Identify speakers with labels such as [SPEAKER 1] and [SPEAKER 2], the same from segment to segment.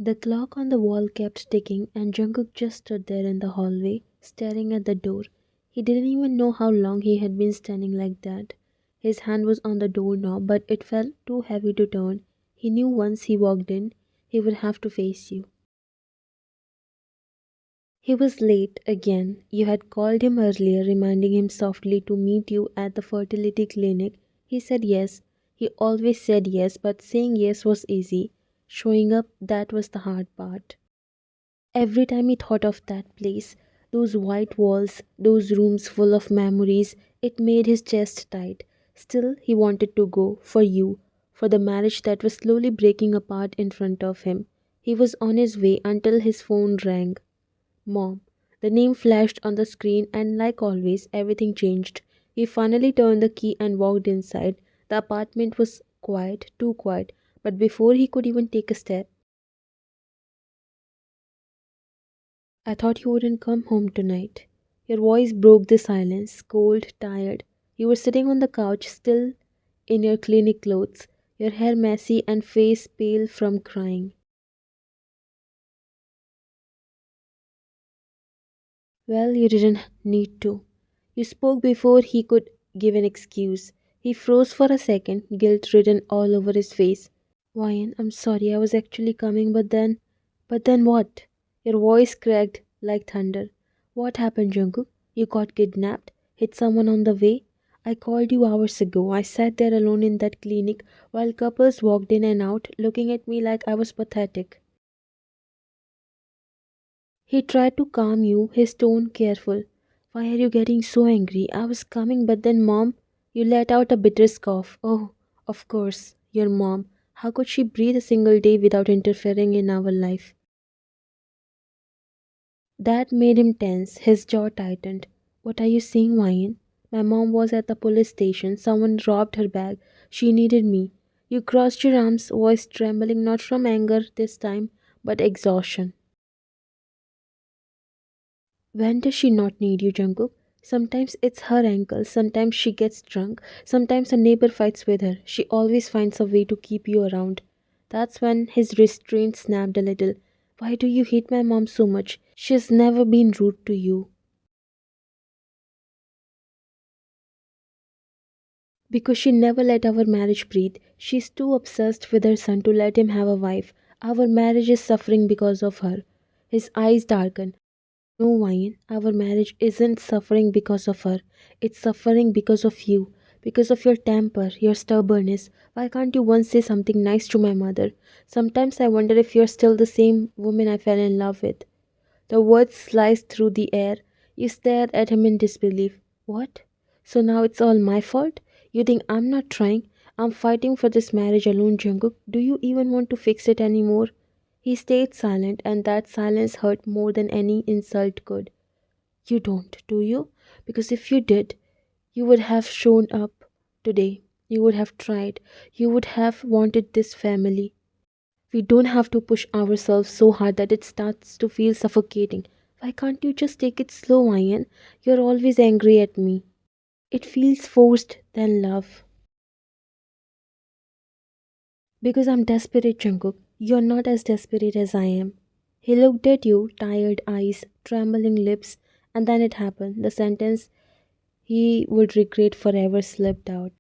[SPEAKER 1] The clock on the wall kept ticking, and Jungkook just stood there in the hallway, staring at the door. He didn't even know how long he had been standing like that. His hand was on the doorknob, but it felt too heavy to turn. He knew once he walked in, he would have to face you. He was late again. You had called him earlier, reminding him softly to meet you at the fertility clinic. He said yes. He always said yes, but saying yes was easy. Showing up, that was the hard part. Every time he thought of that place, those white walls, those rooms full of memories, it made his chest tight. Still, he wanted to go, for you, for the marriage that was slowly breaking apart in front of him. He was on his way until his phone rang. Mom. The name flashed on the screen, and like always, everything changed. He finally turned the key and walked inside. The apartment was quiet, too quiet, but before he could even take a step, I thought you wouldn't come home tonight. Your voice broke the silence, cold, tired. You were sitting on the couch, still in your clinic clothes, your hair messy and face pale from crying. Well, you didn't need to. You spoke before he could give an excuse. He froze for a second, guilt written all over his face. Ryan, I'm sorry, I was actually coming, but then. But then what? Your voice cracked like thunder. What happened, Jungkook? You got kidnapped? Hit someone on the way? I called you hours ago. I sat there alone in that clinic while couples walked in and out, looking at me like I was pathetic. He tried to calm you, his tone careful. Why are you getting so angry? I was coming, but then, Mom, you let out a bitter scoff. Oh, of course, your mom. How could she breathe a single day without interfering in our life? That made him tense, his jaw tightened. What are you saying, Ryan? My mom was at the police station. Someone robbed her bag. She needed me. You crossed your arms, voice trembling not from anger this time, but exhaustion. When does she not need you, Jungkook? Sometimes it's her ankle, sometimes she gets drunk, sometimes a neighbor fights with her. She always finds a way to keep you around. That's when his restraint snapped a little. Why do you hate my mom so much? She's never been rude to you. Because she never let our marriage breathe. She's too obsessed with her son to let him have a wife. Our marriage is suffering because of her. His eyes darkened. No, Wine, our marriage isn't suffering because of her. It's suffering because of you. Because of your temper, your stubbornness. Why can't you once say something nice to my mother? Sometimes I wonder if you're still the same woman I fell in love with. The words sliced through the air. You stared at him in disbelief. What? So now it's all my fault? You think I'm not trying? I'm fighting for this marriage alone, Jungkook. Do you even want to fix it anymore? He stayed silent, and that silence hurt more than any insult could. You don't, do you? Because if you did, you would have shown up today. You would have tried. You would have wanted this family. We don't have to push ourselves so hard that it starts to feel suffocating. Why can't you just take it slow, Ian? You're always angry at me. It feels forced than love. Because I'm desperate, Jungkook. You're not as desperate as I am. He looked at you, tired eyes, trembling lips, and then it happened. The sentence he would regret forever slipped out.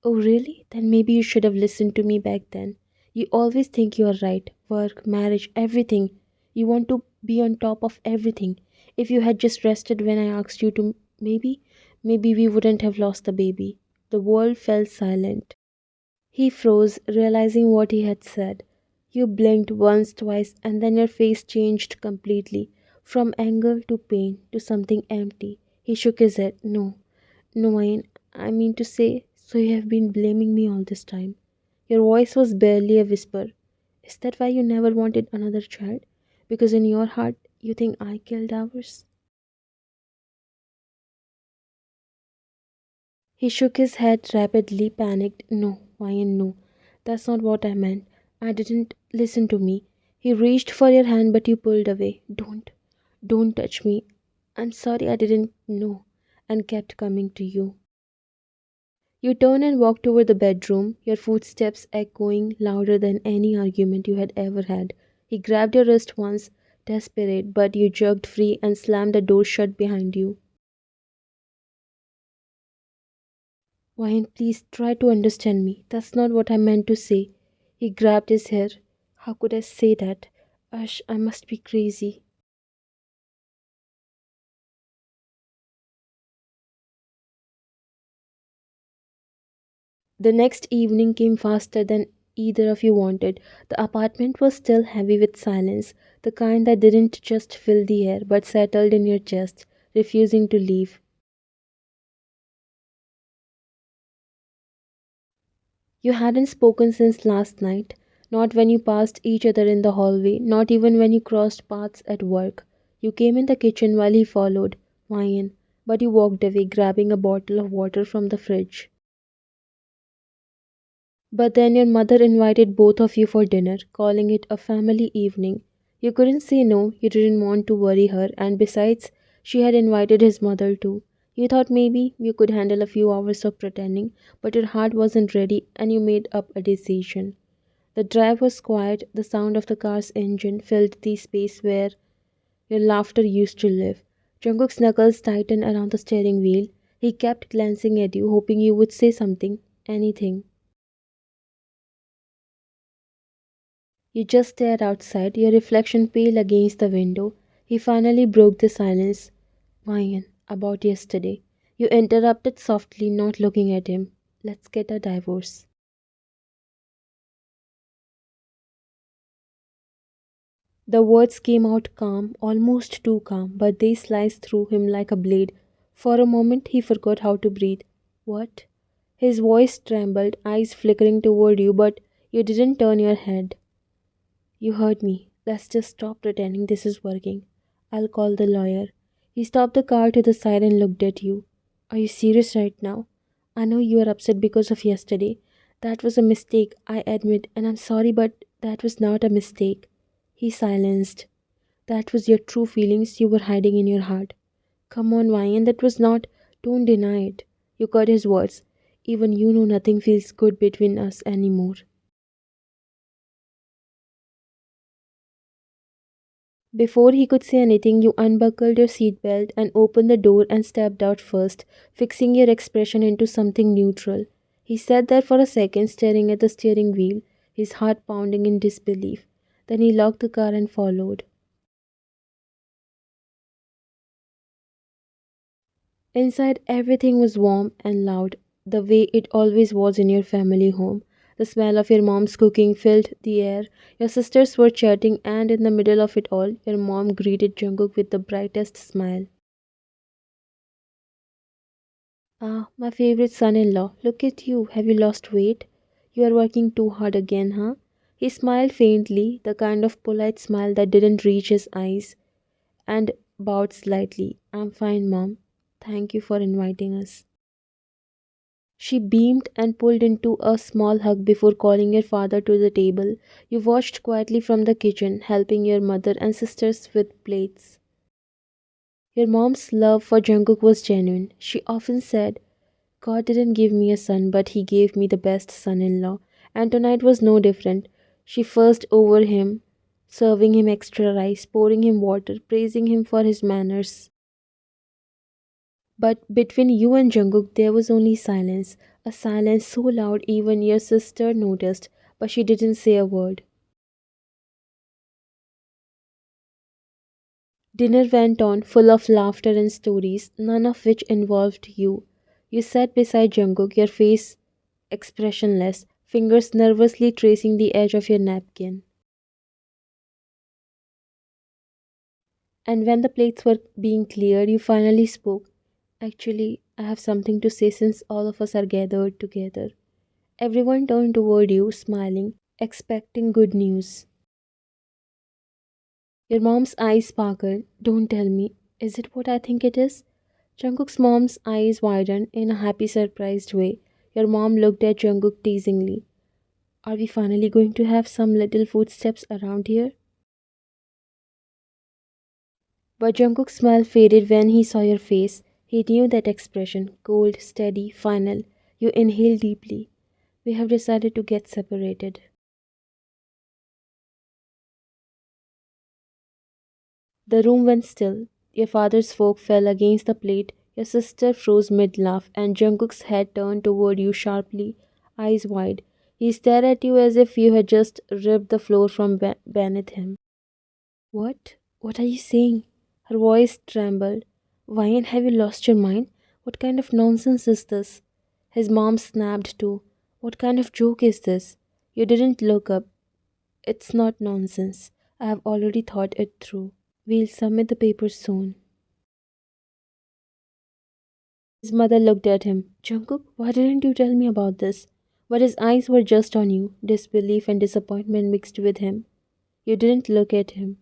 [SPEAKER 1] Oh, really? Then maybe you should have listened to me back then. You always think you're right. Work, marriage, everything. You want to be on top of everything. If you had just rested when I asked you to, maybe we wouldn't have lost the baby. The world fell silent. He froze, realizing what he had said. You blinked once, twice, and then your face changed completely. From anger to pain to something empty. He shook his head. No, no, I mean to say, so you have been blaming me all this time. Your voice was barely a whisper. Is that why you never wanted another child? Because in your heart, you think I killed ours? He shook his head rapidly, panicked. No, Ryan, no. That's not what I meant. I didn't listen to me. He reached for your hand, but you pulled away. Don't touch me. I'm sorry I didn't know and kept coming to you. You turn and walk toward the bedroom, your footsteps echoing louder than any argument you had ever had. He grabbed your wrist once, desperate, but you jerked free and slammed the door shut behind you. Wine, please try to understand me. That's not what I meant to say. He grabbed his hair. How could I say that? Ash, I must be crazy. The next evening came faster than either of you wanted. The apartment was still heavy with silence, the kind that didn't just fill the air but settled in your chest, refusing to leave. You hadn't spoken since last night, not when you passed each other in the hallway, not even when you crossed paths at work. You came in the kitchen while he followed, wine, but you walked away grabbing a bottle of water from the fridge. But then your mother invited both of you for dinner, calling it a family evening. You couldn't say no, you didn't want to worry her, and besides, she had invited his mother too. You thought maybe you could handle a few hours of pretending, but your heart wasn't ready and you made up a decision. The drive was quiet, the sound of the car's engine filled the space where your laughter used to live. Jungkook's knuckles tightened around the steering wheel. He kept glancing at you, hoping you would say something, anything. You just stared outside, your reflection pale against the window. He finally broke the silence. Ryan, about yesterday. You interrupted softly, not looking at him. Let's get a divorce. The words came out calm, almost too calm, but they sliced through him like a blade. For a moment, he forgot how to breathe. What? His voice trembled, eyes flickering toward you, but you didn't turn your head. You heard me. Let's just stop pretending this is working. I'll call the lawyer. He stopped the car to the side and looked at you. Are you serious right now? I know you are upset because of yesterday. That was a mistake, I admit, and I'm sorry, but that was not a mistake. He silenced. That was your true feelings you were hiding in your heart. Come on, Ryan, that was not. Don't deny it. You cut his words. Even you know nothing feels good between us anymore. Before he could say anything, you unbuckled your seatbelt and opened the door and stepped out first, fixing your expression into something neutral. He sat there for a second, staring at the steering wheel, his heart pounding in disbelief. Then he locked the car and followed. Inside, everything was warm and loud, the way it always was in your family home. The smell of your mom's cooking filled the air. Your sisters were chatting, and in the middle of it all, your mom greeted Jungkook with the brightest smile. Ah, my favorite son in law. Look at you. Have you lost weight? You are working too hard again, huh? He smiled faintly, the kind of polite smile that didn't reach his eyes, and bowed slightly. I'm fine, Mom. Thank you for inviting us. She beamed and pulled into a small hug before calling your father to the table. You watched quietly from the kitchen, helping your mother and sisters with plates. Your mom's love for Jungkook was genuine. She often said, God didn't give me a son, but he gave me the best son in law. And tonight was no different. She fussed over him, serving him extra rice, pouring him water, praising him for his manners. But between you and Jungkook, there was only silence. A silence so loud even your sister noticed, but she didn't say a word. Dinner went on, full of laughter and stories, none of which involved you. You sat beside Jungkook, your face expressionless, fingers nervously tracing the edge of your napkin. And when the plates were being cleared, you finally spoke. Actually, I have something to say since all of us are gathered together. Everyone turned toward you, smiling, expecting good news. Your mom's eyes sparkled. Don't tell me. Is it what I think it is? Jungkook's mom's eyes widened in a happy, surprised way. Your mom looked at Jungkook teasingly. Are we finally going to have some little footsteps around here? But Jungkook's smile faded when he saw your face. He knew that expression, cold, steady, final. You inhale deeply. We have decided to get separated. The room went still. Your father's fork fell against the plate. Your sister froze mid laugh, and Jungkook's head turned toward you sharply, eyes wide. He stared at you as if you had just ripped the floor from beneath him. What? What are you saying? Her voice trembled. Ryan, have you lost your mind? What kind of nonsense is this? His mom snapped too. What kind of joke is this? You didn't look up. It's not nonsense. I have already thought it through. We'll submit the papers soon. His mother looked at him. Jungkook, why didn't you tell me about this? But his eyes were just on you, disbelief and disappointment mixed with him. You didn't look at him.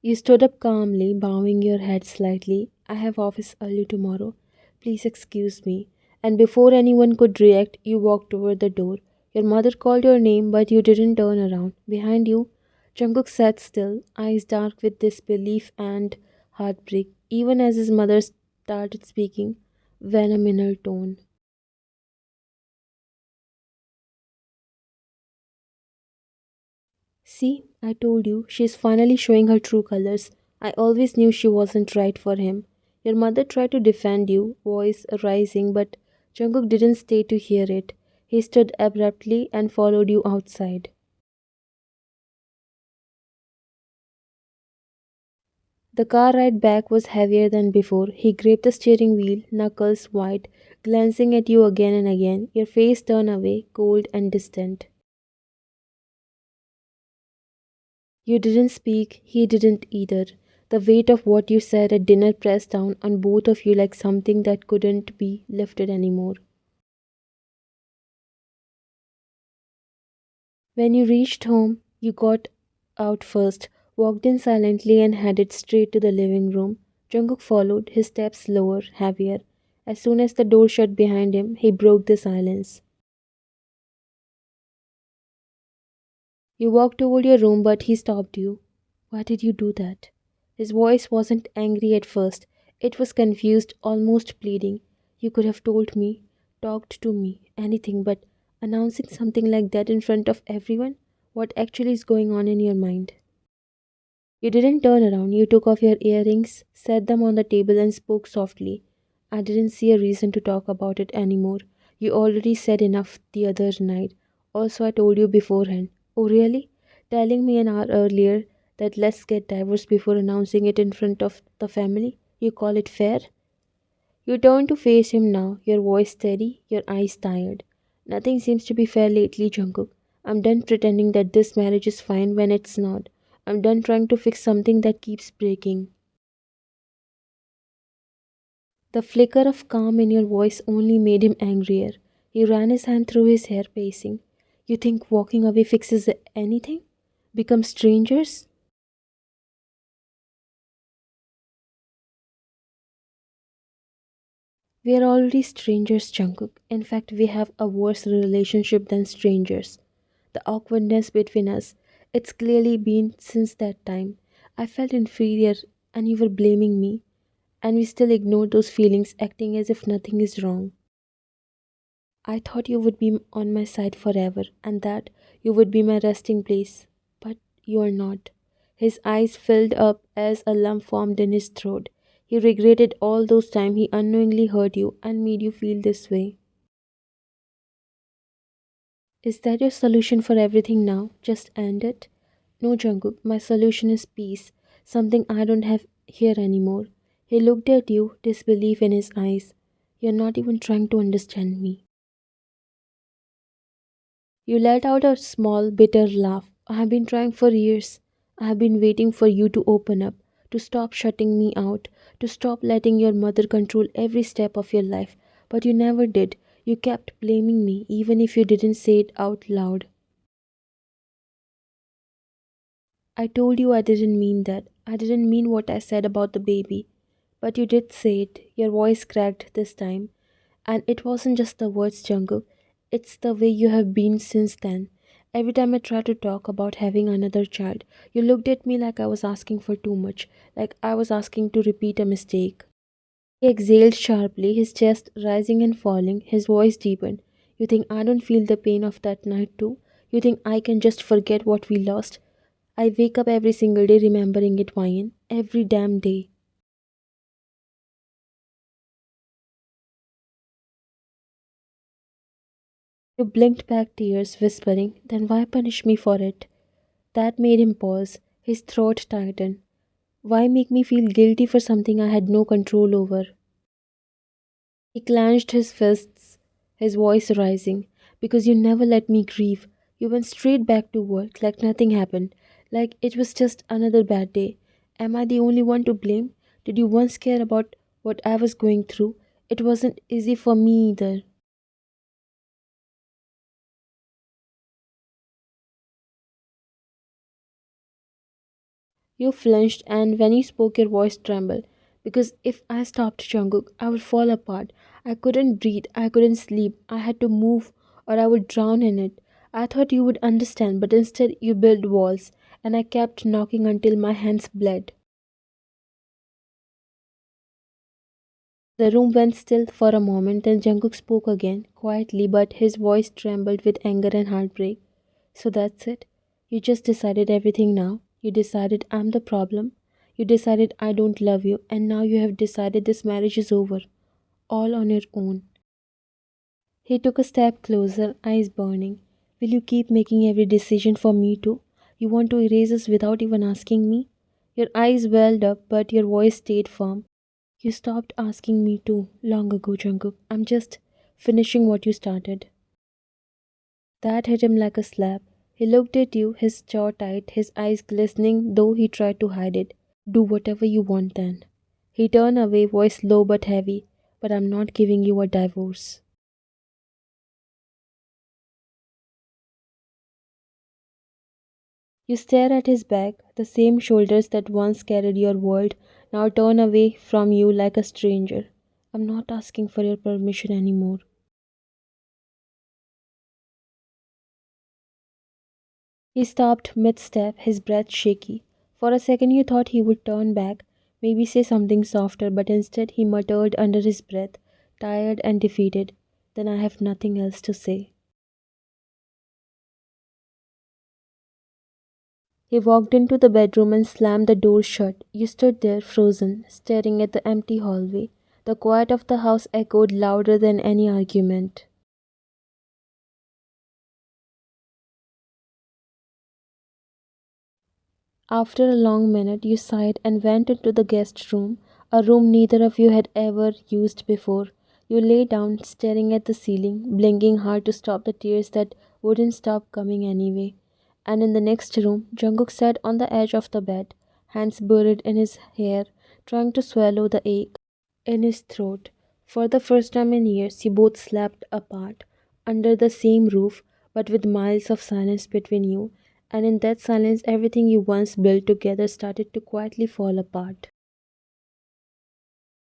[SPEAKER 1] You stood up calmly, bowing your head slightly. I have office early tomorrow. Please excuse me. And before anyone could react, you walked toward the door. Your mother called your name, but you didn't turn around. Behind you, Jungkook sat still, eyes dark with disbelief and heartbreak, even as his mother started speaking, venom in her tone. See, I told you, she's finally showing her true colors. I always knew she wasn't right for him. Your mother tried to defend you, voice rising, but Jungkook didn't stay to hear it. He stood abruptly and followed you outside. The car ride back was heavier than before. He gripped the steering wheel, knuckles white, glancing at you again and again, your face turned away, cold and distant. You didn't speak, he didn't either. The weight of what you said at dinner pressed down on both of you like something that couldn't be lifted anymore. When you reached home, you got out first, walked in silently, and headed straight to the living room. Jungkook followed, his steps slower, heavier. As soon as the door shut behind him, he broke the silence. You walked toward your room, but he stopped you. Why did you do that? His voice wasn't angry at first. It was confused, almost pleading. You could have told me, talked to me, anything, but announcing something like that in front of everyone? What actually is going on in your mind? You didn't turn around. You took off your earrings, set them on the table, and spoke softly. I didn't see a reason to talk about it anymore. You already said enough the other night. Also, I told you beforehand. Oh, really? Telling me an hour earlier that let's get divorced before announcing it in front of the family? You call it fair? You turn to face him now, your voice steady, your eyes tired. Nothing seems to be fair lately, Jungkook. I'm done pretending that this marriage is fine when it's not. I'm done trying to fix something that keeps breaking. The flicker of calm in your voice only made him angrier. He ran his hand through his hair, pacing. You think walking away fixes anything? Become strangers? We are already strangers, Jungkook. In fact, we have a worse relationship than strangers. The awkwardness between us, it's clearly been since that time. I felt inferior and you were blaming me, and we still ignored those feelings, acting as if nothing is wrong. I thought you would be on my side forever and that you would be my resting place. But you are not. His eyes filled up as a lump formed in his throat. He regretted all those times he unknowingly hurt you and made you feel this way. Is that your solution for everything now? Just end it? No, Jungkook, my solution is peace. Something I don't have here anymore. He looked at you, disbelief in his eyes. You're not even trying to understand me. You let out a small, bitter laugh. I have been trying for years. I have been waiting for you to open up, to stop shutting me out, to stop letting your mother control every step of your life. But you never did. You kept blaming me, even if you didn't say it out loud. I told you I didn't mean that. I didn't mean what I said about the baby. But you did say it. Your voice cracked this time. And it wasn't just the words, Jungkook. It's the way you have been since then. Every time I tried to talk about having another child, you looked at me like I was asking for too much, like I was asking to repeat a mistake. He exhaled sharply, his chest rising and falling, his voice deepened. You think I don't feel the pain of that night too? You think I can just forget what we lost? I wake up every single day remembering it, Ryan. Every damn day. You blinked back tears, whispering, then why punish me for it? That made him pause, his throat tighten. Why make me feel guilty for something I had no control over? He clenched his fists, his voice rising. Because you never let me grieve. You went straight back to work like nothing happened, like it was just another bad day. Am I the only one to blame? Did you once care about what I was going through? It wasn't easy for me either. You flinched, and when you spoke, your voice trembled. Because if I stopped Jungkook, I would fall apart. I couldn't breathe, I couldn't sleep, I had to move, or I would drown in it. I thought you would understand, but instead you built walls, and I kept knocking until my hands bled. The room went still for a moment, then Jungkook spoke again, quietly, but his voice trembled with anger and heartbreak. So that's it. You just decided everything now. You decided I'm the problem. You decided I don't love you, and now you have decided this marriage is over. All on your own. He took a step closer, eyes burning. Will you keep making every decision for me too? You want to erase us without even asking me? Your eyes welled up, but your voice stayed firm. You stopped asking me to long ago, Jungkook. I'm just finishing what you started. That hit him like a slap. He looked at you, his jaw tight, his eyes glistening, though he tried to hide it. Do whatever you want then. He turned away, voice low but heavy. But I'm not giving you a divorce. You stare at his back, the same shoulders that once carried your world, now turn away from you like a stranger. I'm not asking for your permission anymore. He stopped mid step, his breath shaky. For a second, you thought he would turn back, maybe say something softer, but instead he muttered under his breath, tired and defeated. Then I have nothing else to say. He walked into the bedroom and slammed the door shut. You stood there, frozen, staring at the empty hallway. The quiet of the house echoed louder than any argument. After a long minute, you sighed and went into the guest room, a room neither of you had ever used before. You lay down, staring at the ceiling, blinking hard to stop the tears that wouldn't stop coming anyway. And in the next room, Jungkook sat on the edge of the bed, hands buried in his hair, trying to swallow the ache in his throat. For the first time in years, you both slept apart, under the same roof, but with miles of silence between you. And in that silence, everything you once built together started to quietly fall apart.